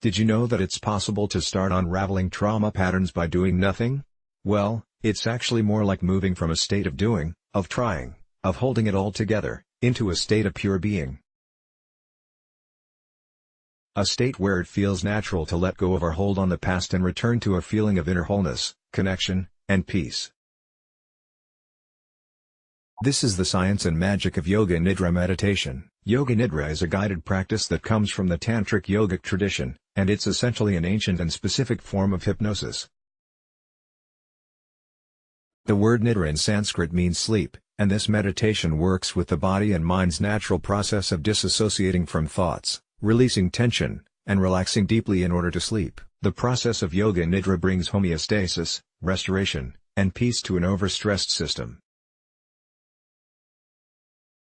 Did you know that it's possible to start unraveling trauma patterns by doing nothing? Well, it's actually more like moving from a state of doing, of trying, of holding it all together, into a state of pure being. A state where it feels natural to let go of our hold on the past and return to a feeling of inner wholeness, connection, and peace. This is the science and magic of Yoga Nidra meditation. Yoga Nidra is a guided practice that comes from the Tantric yogic tradition, and it's essentially an ancient and specific form of hypnosis. The word Nidra in Sanskrit means sleep, and this meditation works with the body and mind's natural process of disassociating from thoughts, releasing tension, and relaxing deeply in order to sleep. The process of Yoga Nidra brings homeostasis, restoration, and peace to an overstressed system.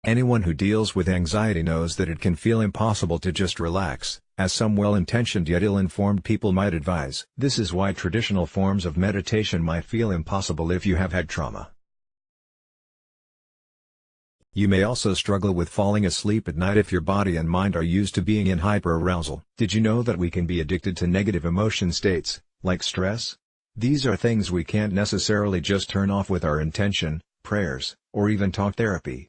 Anyone who deals with anxiety knows that it can feel impossible to just relax, as some well-intentioned yet ill-informed people might advise. This is why traditional forms of meditation might feel impossible if you have had trauma. You may also struggle with falling asleep at night if your body and mind are used to being in hyperarousal. Did you know that we can be addicted to negative emotion states, like stress? These are things we can't necessarily just turn off with our intention, prayers, or even talk therapy.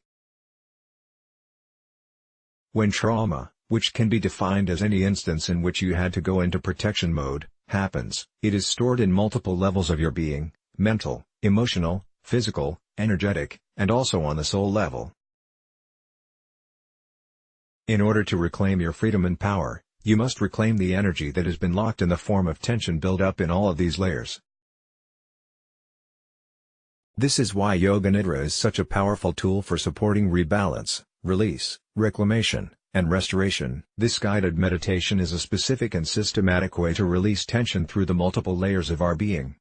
When trauma, which can be defined as any instance in which you had to go into protection mode, happens, it is stored in multiple levels of your being: mental, emotional, physical, energetic, and also on the soul level. In order to reclaim your freedom and power, you must reclaim the energy that has been locked in the form of tension built up in all of these layers. This is why Yoga Nidra is such a powerful tool for supporting rebalance, release, reclamation, and restoration. This guided meditation is a specific and systematic way to release tension through the multiple layers of our being.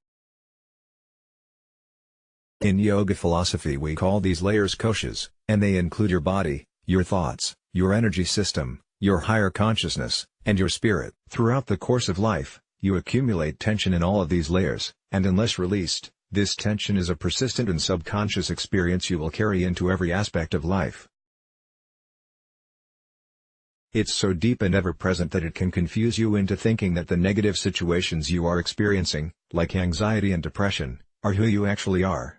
In yoga philosophy we call these layers koshas, and they include your body, your thoughts, your energy system, your higher consciousness, and your spirit. Throughout the course of life, you accumulate tension in all of these layers, and unless released, this tension is a persistent and subconscious experience you will carry into every aspect of life. It's so deep and ever-present that it can confuse you into thinking that the negative situations you are experiencing, like anxiety and depression, are who you actually are.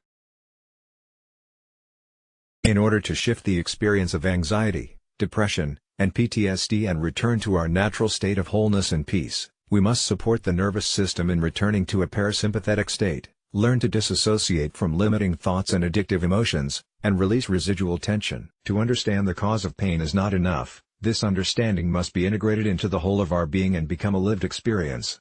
In order to shift the experience of anxiety, depression, and PTSD and return to our natural state of wholeness and peace, we must support the nervous system in returning to a parasympathetic state, learn to disassociate from limiting thoughts and addictive emotions, and release residual tension. To understand the cause of pain is not enough. This understanding must be integrated into the whole of our being and become a lived experience.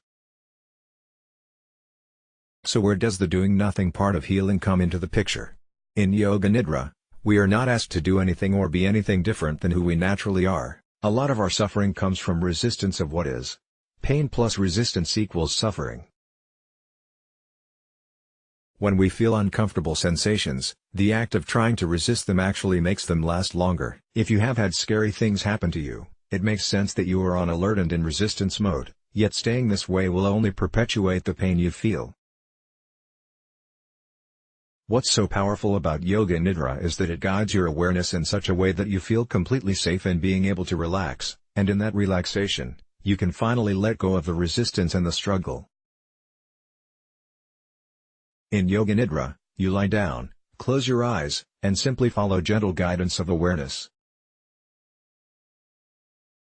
So where does the doing nothing part of healing come into the picture? In Yoga Nidra, we are not asked to do anything or be anything different than who we naturally are. A lot of our suffering comes from resistance of what is. Pain plus resistance equals suffering. When we feel uncomfortable sensations, the act of trying to resist them actually makes them last longer. If you have had scary things happen to you, it makes sense that you are on alert and in resistance mode, yet staying this way will only perpetuate the pain you feel. What's so powerful about Yoga Nidra is that it guides your awareness in such a way that you feel completely safe in being able to relax, and in that relaxation, you can finally let go of the resistance and the struggle. In Yoga Nidra, you lie down, close your eyes, and simply follow gentle guidance of awareness.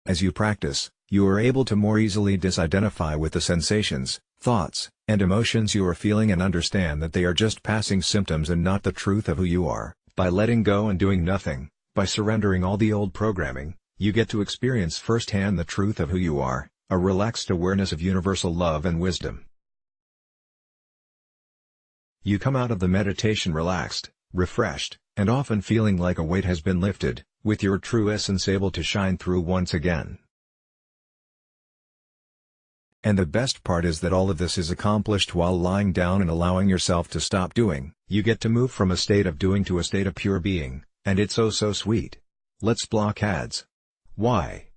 As you practice, you are able to more easily disidentify with the sensations, thoughts, and emotions you are feeling and understand that they are just passing symptoms and not the truth of who you are. By letting go and doing nothing, by surrendering all the old programming, you get to experience firsthand the truth of who you are, a relaxed awareness of universal love and wisdom. You come out of the meditation relaxed, refreshed, and often feeling like a weight has been lifted, with your true essence able to shine through once again. And the best part is that all of this is accomplished while lying down and allowing yourself to stop doing. You get to move from a state of doing to a state of pure being, and it's oh so sweet. Let's block ads. Why?